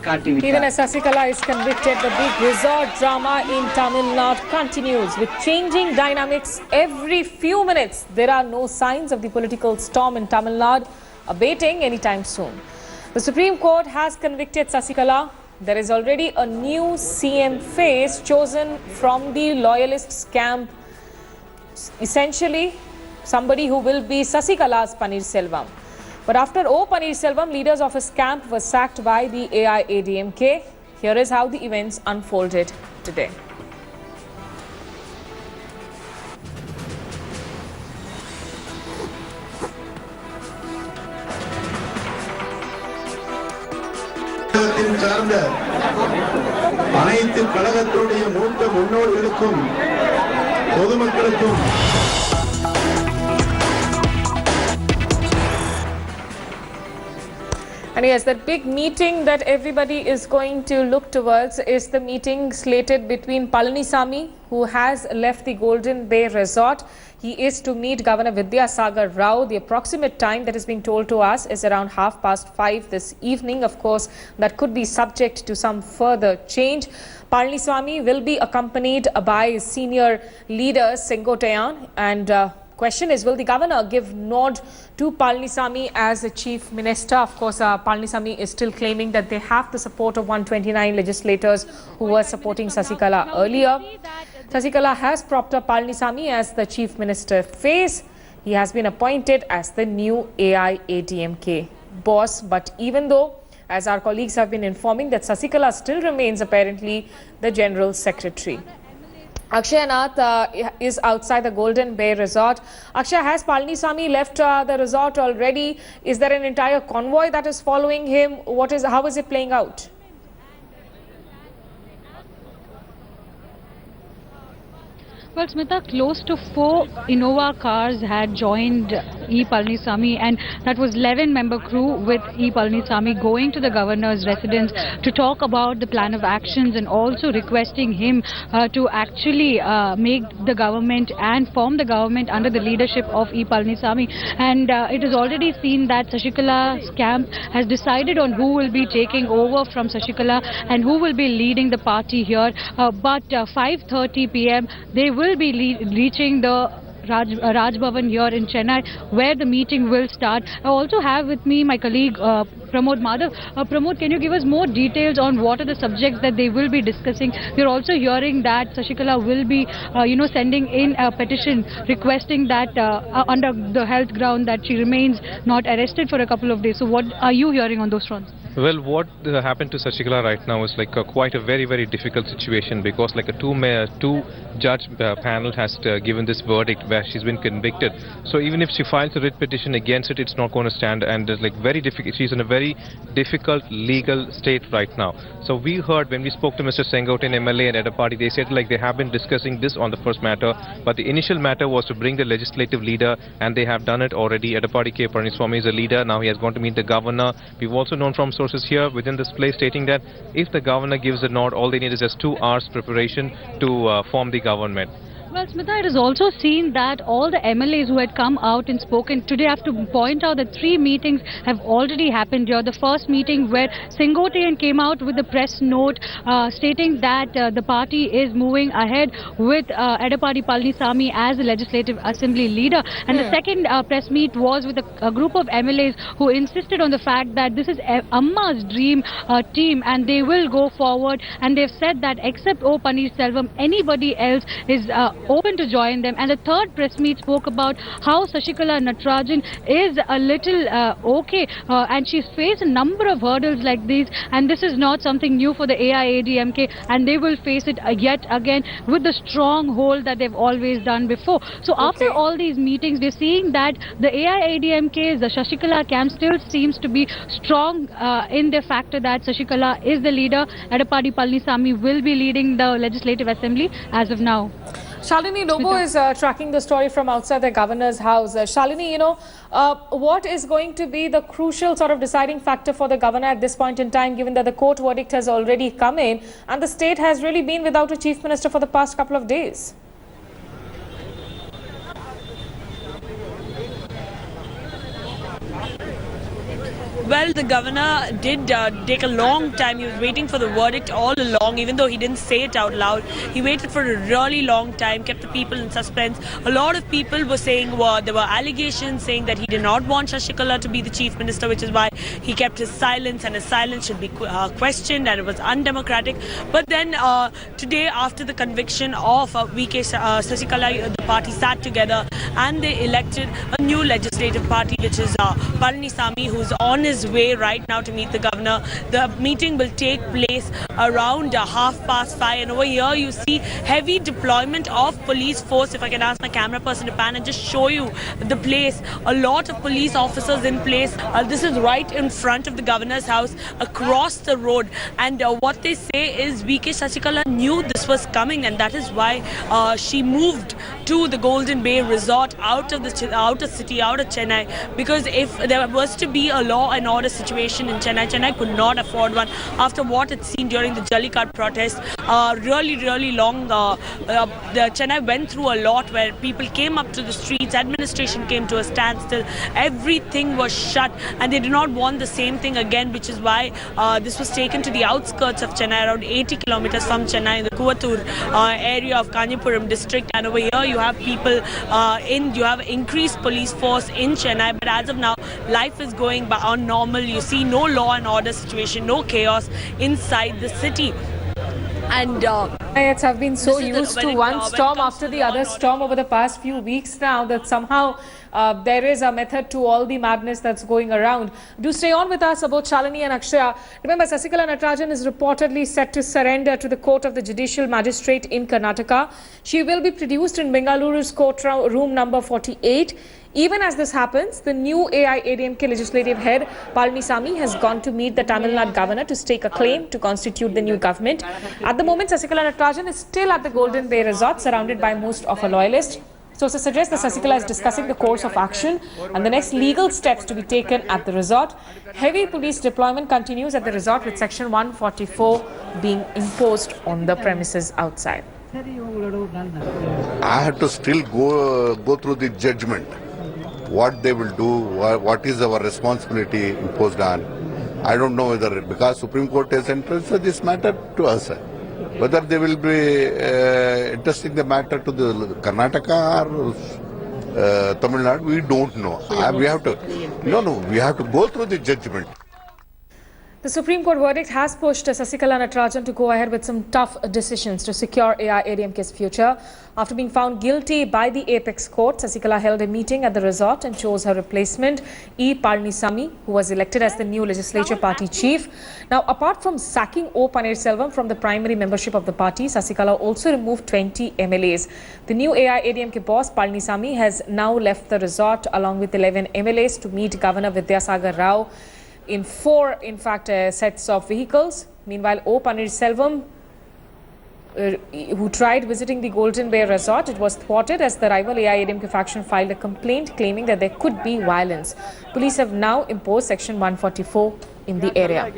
Even as Sasikala is convicted, the big resort drama in Tamil Nadu continues with changing dynamics every few minutes. There are no signs of the political storm in Tamil Nadu abating anytime soon. The Supreme Court has convicted Sasikala. There is already a new CM face chosen from the loyalists' camp. Essentially, somebody who will be Sasikala's Palanisamy. But after O. Palanisamy, leaders of his camp were sacked by the AIADMK. Here is how the events unfolded today. அனைத்து கழகத்துடைய மூத்த முன்னோடிகளுக்கும் பொதுமக்களுக்கும் And yes, that big meeting that everybody is going to look towards is the meeting slated between Palanisamy, who has left the Golden Bay Resort. He is to meet Governor Vidyasagar Rao. The approximate time that is being told to us is around 5:30 this evening. Of course, that could be subject to some further change. Palanisamy will be accompanied by senior leaders Sengotayan, and question is, will the governor give nod to Palanisamy as the chief minister? Of course, Palanisamy is still claiming that they have the support of 129 legislators who were supporting Sasikala earlier. Sasikala has propped up Palanisamy as the chief minister face. He has been appointed as the new AIADMK boss. But even though, as our colleagues have been informing, that Sasikala still remains apparently the general secretary. Akshay Nath is outside the Golden Bay Resort. Akshay, has Palanisamy left the resort already? Is there an entire convoy that is following him? How is it playing out? Well, Smita, close to 4 Innova cars had joined E. Palanisamy, and that was 11-member crew with E. Palanisamy going to the governor's residence to talk about the plan of actions and also requesting him to actually make the government and form the government under the leadership of E. Palanisamy. And it is already seen that Sasikala's camp has decided on who will be taking over from Sasikala and who will be leading the party here. But 5:30 p.m. they will be reaching the Raj Bhavan here in Chennai, where the meeting will start. I also have with me my colleague Pramod Madhav. Pramod, can you give us more details on what are the subjects that they will be discussing? We're also hearing that Sasikala will be, sending in a petition requesting that under the health ground that she remains not arrested for a couple of days. So what are you hearing on those fronts? Well, what happened to Sasikala right now is like quite a very, very difficult situation, because like a two-judge panel has given this verdict where she's been convicted. So even if she files a writ petition against it, it's not going to stand, and it's like very difficult. She's in a very difficult legal state right now. So we heard when we spoke to Mr. Sengotin, MLA and Edapati, they said like they have been discussing this on the first matter, but the initial matter was to bring the legislative leader, and they have done it already. Edapati K. Palanisamy is a leader. Now he has gone to meet the governor. We've also known from sources here within this place stating that if the governor gives a nod, all they need is just 2 hours preparation to form the government. Well, Smita, it is also seen that all the MLAs who had come out and spoken today, I have to point out that 3 meetings have already happened here. The first meeting where Sengotayan came out with a press note stating that the party is moving ahead with Edapadi Palanisamy as the Legislative Assembly leader. And the second press meet was with a group of MLAs who insisted on the fact that this is Amma's dream team and they will go forward. And they've said that except O. Palanisamy, anybody else is open to join them. And the third press meet spoke about how Sasikala Natarajan is a little okay, and she's faced a number of hurdles like these, and this is not something new for the AIADMK, and they will face it yet again with the strong hold that they've always done before. So after all these meetings, we're seeing that the AIADMK, the Sasikala camp, still seems to be strong in the factor that Sasikala is the leader. Edapadi Palanisamy will be leading the Legislative Assembly as of now. Shalini Lobo is tracking the story from outside the governor's house. Shalini, what is going to be the crucial sort of deciding factor for the governor at this point in time, given that the court verdict has already come in and the state has really been without a chief minister for the past couple of days? Well, the governor did take a long time. He was waiting for the verdict all along, even though he didn't say it out loud. He waited for a really long time, kept the people in suspense. A lot of people were saying there were allegations saying that he did not want Sasikala to be the chief minister, which is why he kept his silence, and his silence should be questioned, and it was undemocratic. But then today, after the conviction of Sasikala, the party sat together and they elected a new legislative party, which is Palanisamy, who's on his way right now to meet the governor. The meeting will take place around 5:30, and over here you see heavy deployment of police force. If I can ask my camera person to pan and just show you the place, a lot of police officers in place. This is right in front of the governor's house, across the road, and what they say is Sasikala knew this was coming, and that is why she moved to the Golden Bay Resort out of Chennai, because if there was to be a law and order situation in Chennai could not afford one. After what it's seen during the Jallikattu protest, really long, the Chennai went through a lot where people came up to the streets, administration came to a standstill, everything was shut, and they did not want the same thing again, which is why this was taken to the outskirts of Chennai, around 80 kilometers from Chennai, in the Kuvatur area of Kanyapuram district. And over here you have people you have increased police force in Chennai, but as of now life is going on normal. You see no law and order situation, no chaos inside the city. And riots have been so used to one storm after the other storm over the past few weeks now that somehow there is a method to all the madness that's going around. Do stay on with us about Shalini and Akshaya. Remember, Sasikala Natarajan is reportedly set to surrender to the court of the judicial magistrate in Karnataka. She will be produced in Bengaluru's courtroom number 48. Even as this happens, the new AIADMK legislative head, Palanisamy, has gone to meet the Tamil Nadu governor to stake a claim to constitute the new government. At the moment, Sasikala Natarajan is still at the Golden Bay Resort, surrounded by most of her loyalists. Sources suggest that Sasikala is discussing the course of action and the next legal steps to be taken at the resort. Heavy police deployment continues at the resort, with Section 144 being imposed on the premises outside. I have to still go through the judgment. What they will do, what is our responsibility imposed on. I don't know whether, because Supreme Court has entrusted this matter to us, whether they will be entrusting the matter to the Karnataka or Tamil Nadu, we don't know. We have to go through the judgment. The Supreme Court verdict has pushed Sasikala Natarajan to go ahead with some tough decisions to secure AIADMK's future. After being found guilty by the Apex Court, Sasikala held a meeting at the resort and chose her replacement, E. Palanisamy, who was elected as the new legislature party chief. Now, apart from sacking O. Pannirselvam from the primary membership of the party, Sasikala also removed 20 MLAs. The new AIADMK boss, Palanisamy, has now left the resort along with 11 MLAs to meet Governor Vidyasagar Rao in 4, sets of vehicles. Meanwhile, O. Pannirselvam, who tried visiting the Golden Bay Resort, it was thwarted as the rival AIADMK faction filed a complaint claiming that there could be violence. Police have now imposed Section 144 in the area.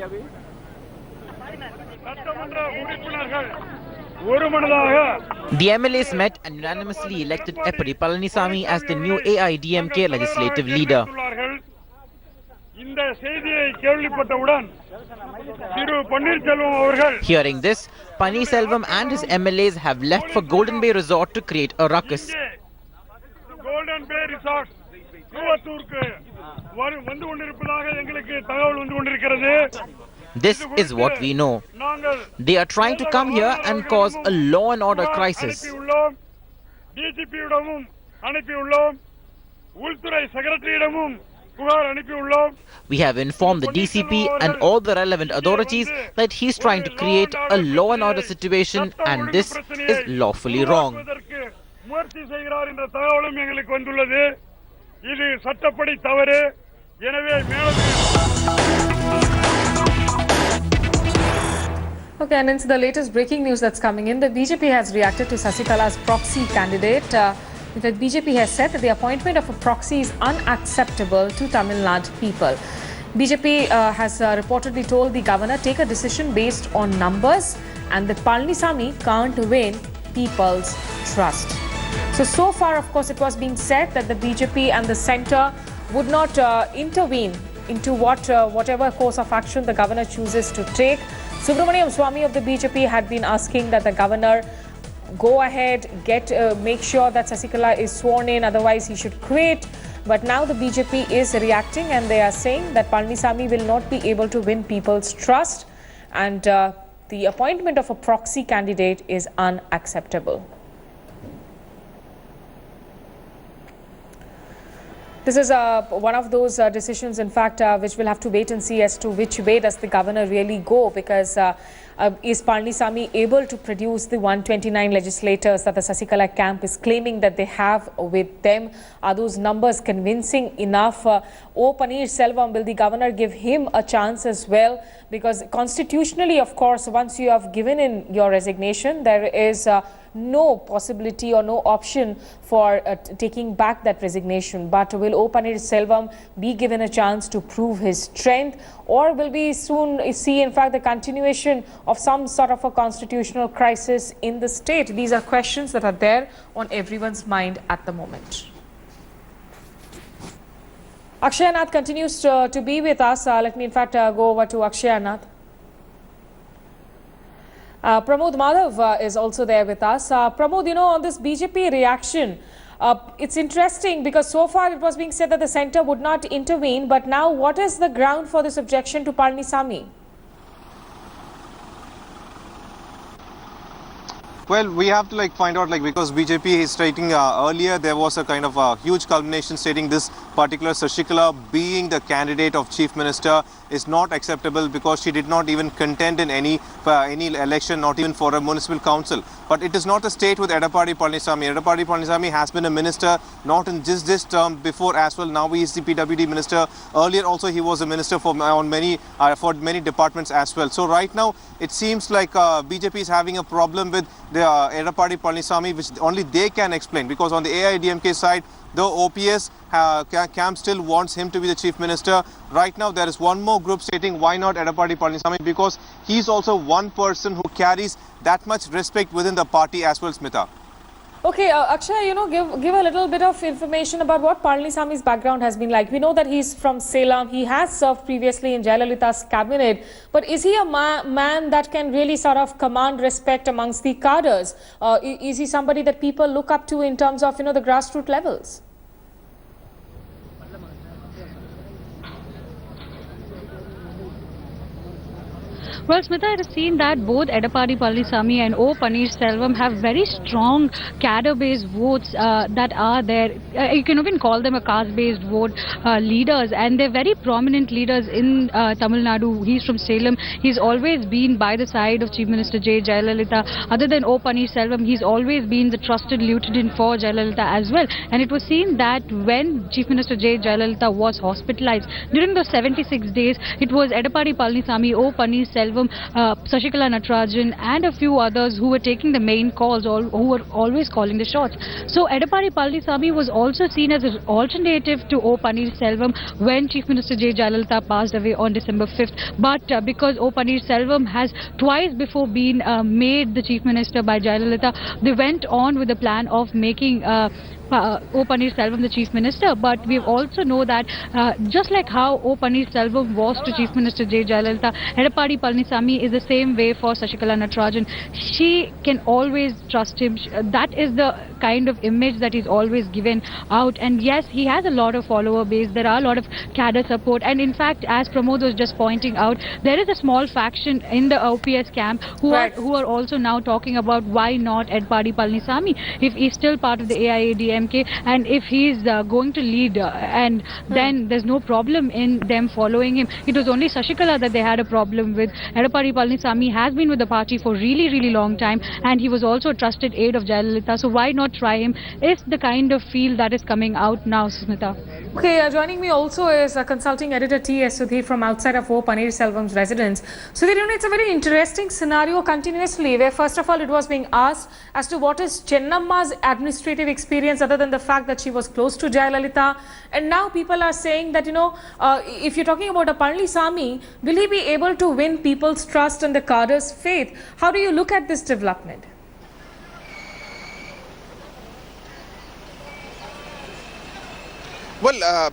The MLAs met and unanimously elected Epadi Palanisamy as the new AIADMK legislative leader. Hearing this, Pannirselvam and his MLAs have left for Golden Bay Resort to create a ruckus. Golden Bay Resort, This is what we know. They are trying to come here and cause a law and order crisis. We have informed the DCP and all the relevant authorities that he's trying to create a law and order situation, and this is lawfully wrong. Okay, and into the latest breaking news that's coming in, the BJP has reacted to Sasikala's proxy candidate. The BJP has said that the appointment of a proxy is unacceptable to Tamil Nadu people. BJP has reportedly told the governor take a decision based on numbers and that Palanisamy can't win people's trust. So far, of course, it was being said that the BJP and the centre would not intervene into whatever course of action the governor chooses to take. Subramaniam Swamy of the BJP had been asking that the governor go ahead, make sure that Sasikala is sworn in, otherwise he should quit. But now the BJP is reacting and they are saying that Palanisamy will not be able to win people's trust, and the appointment of a proxy candidate is unacceptable. This is one of those decisions, in fact, which we'll have to wait and see as to which way does the governor really go, because is Palanisamy able to produce the 129 legislators that the Sasikala camp is claiming that they have with them? Are those numbers convincing enough? O Palanisamy, will the governor give him a chance as well? Because constitutionally, of course, once you have given in your resignation, there is no possibility or no option for taking back that resignation. But will O Palanisamy be given a chance to prove his strength, or will we soon see, in fact, the continuation of some sort of a constitutional crisis in the state? These are questions that are there on everyone's mind at the moment. Akshay Nath continues to be with us. Let me, in fact, go over to Akshay Nath. Pramod Madhav is also there with us. Pramod, on this BJP reaction, it's interesting because so far it was being said that the centre would not intervene, but now what is the ground for this objection to Palanisamy? Well, we have to find out because BJP is stating earlier there was a kind of a huge culmination stating this particular Sasikala being the candidate of Chief Minister is not acceptable because she did not even contend in any election, not even for a municipal council. But it is not the state with Edappadi Palanisamy. Edappadi Palanisamy has been a minister not in just this term, before as well. Now he is the PWD minister. Earlier also he was a minister for many departments as well. So right now it seems like BJP is having a problem with the Edappadi Palanisamy, which only they can explain, because on the AIDMK side, the OPS camp still wants him to be the chief minister. Right now there is one more group stating why not Edappadi Palanisamy, because he is also one person who carries that much respect within the party as well, Smita. Okay, Akshay, give a little bit of information about what Palanisamy's background has been like. We know that he's from Salem. He has served previously in Jayalalitha's cabinet. But is he a man that can really sort of command respect amongst the cadres? Is he somebody that people look up to in terms of, the grassroots levels? Well, Smita, I have seen that both Edappadi Palanisamy and O Palanisamy have very strong cadre-based votes that are there. You can even call them a caste-based vote leaders, and they're very prominent leaders in Tamil Nadu. He's from Salem. He's always been by the side of Chief Minister J. Jayalalitha. Other than O Palanisamy, he's always been the trusted lieutenant for Jayalalitha as well. And it was seen that when Chief Minister J. Jayalalitha was hospitalized, during those 76 days, it was Edappadi Palanisamy, O Palanisamy, Sasikala Natarajan and a few others who were taking the main calls, who were always calling the shots. So Edappadi Palanisamy was also seen as an alternative to O Palanisamy when Chief Minister J. Jayalalitha passed away on December 5th. But because O Palanisamy has twice before been made the Chief Minister by Jayalalitha, they went on with the plan of making O Palanisamy the Chief Minister. But we also know that just like how O Palanisamy was to Chief Minister J. Jayalalitha, Edappadi Palanisamy is the same way for Sasikala Natarajan. She can always trust him. That is the kind of image that is always given out. And yes, he has a lot of follower base. There are a lot of cadre support. And in fact, as Pramod was just pointing out, there is a small faction in the OPS camp who are also now talking about why not Edappadi Palanisamy if he's still part of the AIADMK, and if he's going to lead, and then there's no problem in them following him. It was only Sasikala that they had a problem with. Edappadi Palanisamy has been with the party for really, really long time, and he was also a trusted aide of Jayalalitha. So why not try him? Is the kind of feel that is coming out now, Smita. Okay, joining me also is consulting editor T.S. Sudhir from outside of O Palanisamy residence. Sudhir, it's a very interesting scenario continuously, where first of all it was being asked as to what is Chennamma's administrative experience other than the fact that she was close to Jayalalitha, and now people are saying that if you're talking about a Palanisamy, will he be able to win people's trust and the cadre's faith? How do you look at this development? Well,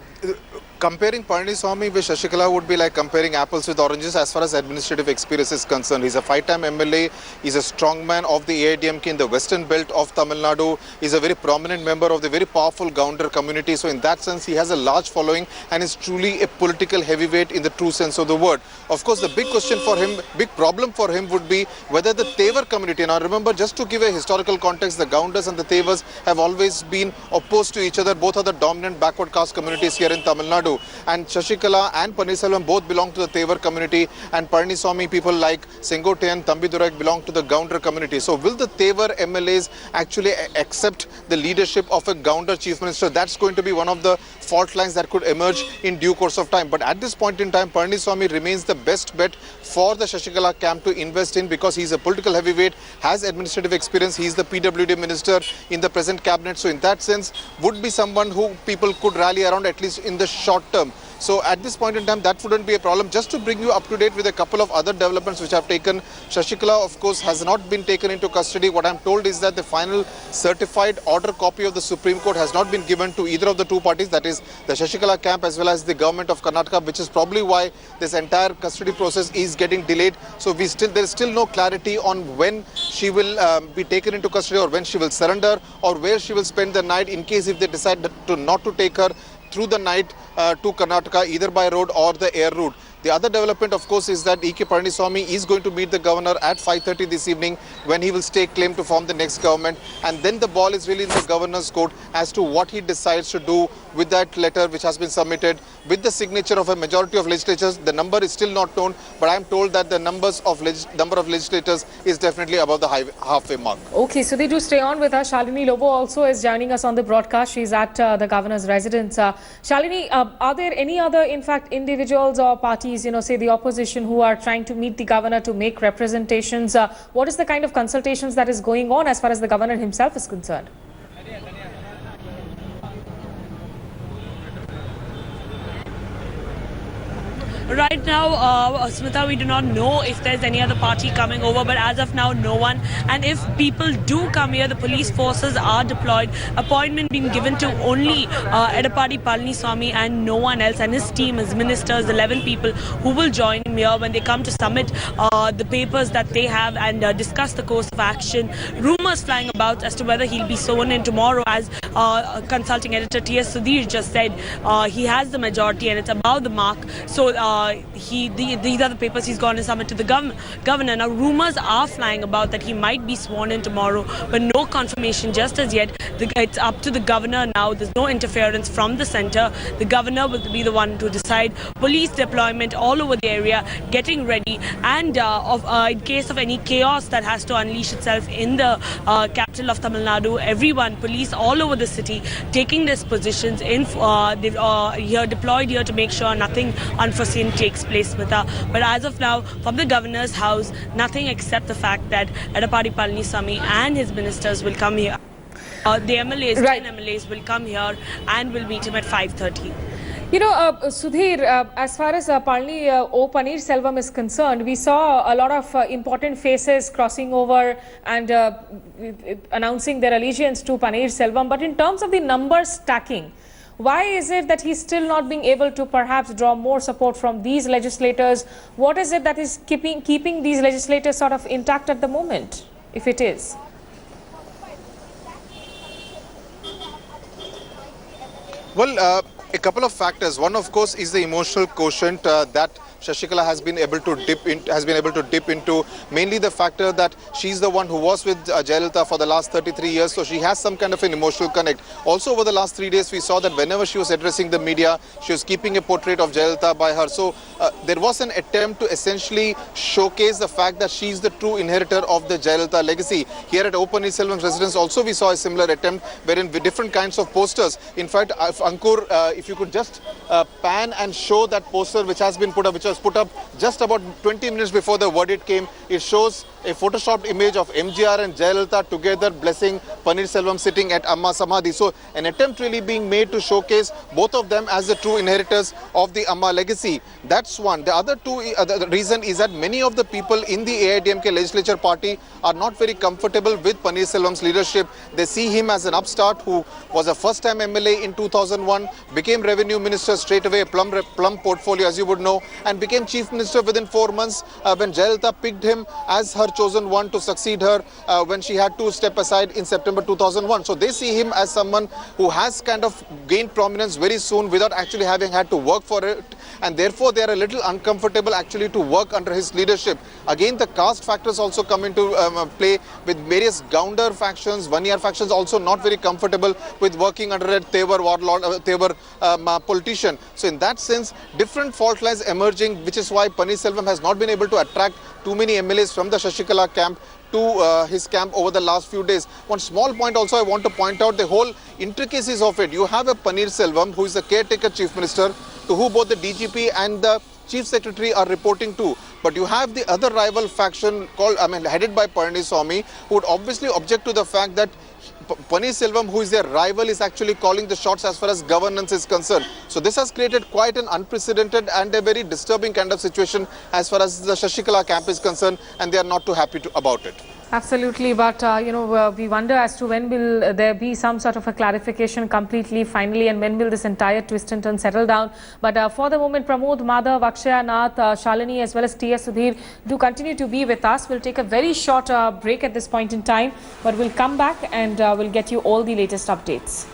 Comparing Palanisamy with Sasikala would be like comparing apples with oranges as far as administrative experience is concerned. He's a 5-time MLA, he's a strongman of the AIDMK in the western belt of Tamil Nadu, he's a very prominent member of the very powerful Gounder community. So in that sense, he has a large following and is truly a political heavyweight in the true sense of the word. Of course, the big question for him, big problem for him would be whether the Tevar community, now remember, just to give a historical context, the Gounders and the Tevars have always been opposed to each other. Both are the dominant backward caste communities here in Tamil Nadu. And Sasikala and Palanisamy both belong to the Tevar community, and Palanisamy people like Sengote and Thambidurai belong to the Gounder community. So will the Tevar MLAs actually accept the leadership of a Gounder chief minister? That's going to be one of the fault lines that could emerge in due course of time. But at this point in time, Palanisamy remains the best bet for the Sasikala camp to invest in, because he's a political heavyweight, has administrative experience, he's the PWD minister in the present cabinet. So in that sense, would be someone who people could rally around, at least in the short term. So at this point in time, that wouldn't be a problem. Just to bring you up to date with a couple of other developments which have taken, Sasikala, of course, has not been taken into custody. What I'm told is that the final certified order copy of the Supreme Court has not been given to either of the two parties, that is the Sasikala camp as well as the government of Karnataka, which is probably why this entire custody process is getting delayed. So there is still no clarity on when she will be taken into custody, or when she will surrender, or where she will spend the night in case if they decide to not to take her through the night to Karnataka, either by road or the air route. The other development, of course, is that E.K. Palanisamy is going to meet the governor at 5:30 this evening, when he will stake claim to form the next government. And then the ball is really in the governor's court as to what he decides to do with that letter which has been submitted with the signature of a majority of legislators. The number is still not known, but I am told that the number of legislators is definitely above the halfway mark. Okay, so they do stay on with us. Shalini Lobo also is joining us on the broadcast. She's at the governor's residence. Shalini, are there any other, in fact, individuals or parties, say the opposition, who are trying to meet the governor to make representations? What is the kind of consultations that is going on as far as the governor himself is concerned? Right now, Smita, we do not know if there's any other party coming over, but as of now, no one. And if people do come here, the police forces are deployed. Appointment being given to only Edapadi Palanisamy and no one else, and his team, his ministers, 11 people who will join him here when they come to submit the papers that they have and discuss the course of action. Rumors flying about as to whether he'll be sworn in tomorrow, as consulting editor T.S. Sudhir just said. He has the majority and it's above the mark. So these are the papers he's going to submit to the governor. Now, rumors are flying about that he might be sworn in tomorrow, but no confirmation just as yet. It's up to the governor now. There's no interference from the centre. The governor will be the one to decide. Police deployment all over the area, getting ready, and in case of any chaos that has to unleash itself in the capital of Tamil Nadu, everyone, police all over the city, taking these positions in here, deployed here to make sure nothing unforeseen takes place, Smita. But as of now, from the governor's house, nothing except the fact that Edapadi Palanisamy and his ministers will come here. The MLAs, right. 10 MLAs will come here and will meet him at 5:30. Sudhir, as far as Pannirselvam is concerned, we saw a lot of important faces crossing over and announcing their allegiance to Pannirselvam. But in terms of the numbers stacking, why is it that he's still not being able to perhaps draw more support from these legislators? What is it that is keeping these legislators sort of intact at the moment, if it is? Well, a couple of factors. One, of course, is the emotional quotient that Sasikala has been able to dip into. Mainly the factor that she's the one who was with Jayalalitha for the last 33 years, so she has some kind of an emotional connect. Also, over the last 3 days, we saw that whenever she was addressing the media, she was keeping a portrait of Jayalalitha by her. So there was an attempt to essentially showcase the fact that she's the true inheritor of the Jayalalitha legacy. Here at Pannirselvam's residence, also we saw a similar attempt, wherein with different kinds of posters. In fact, Ankur, if you could just pan and show that poster which has been put up, which was put up just about 20 minutes before the verdict came. It shows a photoshopped image of MGR and Jayalalitha together blessing Paneerselvam sitting at Amma Samadhi. So an attempt really being made to showcase both of them as the true inheritors of the Amma legacy. That's one. The other two, the reason is that many of the people in the AIDMK legislature party are not very comfortable with Paneerselvam's leadership. They see him as an upstart who was a first-time MLA in 2001, became revenue minister straight away, a plum portfolio as you would know, and became chief minister within 4 months when Jayalalitha picked him as her chosen one to succeed her when she had to step aside in September 2001. So they see him as someone who has kind of gained prominence very soon without actually having had to work for it, and therefore they are a little uncomfortable actually to work under his leadership. Again, the caste factors also come into play with various Gounder factions, Vaniyar factions also not very comfortable with working under a Tewar warlord, Tewar politician. So in that sense, different fault lines emerging, which is why Paneerselvam has not been able to attract too many MLAs from the Sasikala camp to his camp over the last few days. One small point also I want to point out, the whole intricacies of it. You have a Paneerselvam who is the caretaker chief minister to who both the DGP and the chief secretary are reporting to. But you have the other rival faction headed by Palanisamy, who would obviously object to the fact that Paneerselvam, who is their rival, is actually calling the shots as far as governance is concerned. So this has created quite an unprecedented and a very disturbing kind of situation as far as the Sasikala camp is concerned, and they are not too happy about it. Absolutely, but we wonder as to when will there be some sort of a clarification completely, finally, and when will this entire twist and turn settle down. But for the moment, Pramod, Madhav, Akshaya Nath, Shalini as well as T.S. Sudhir do continue to be with us. We'll take a very short break at this point in time, but we'll come back and we'll get you all the latest updates.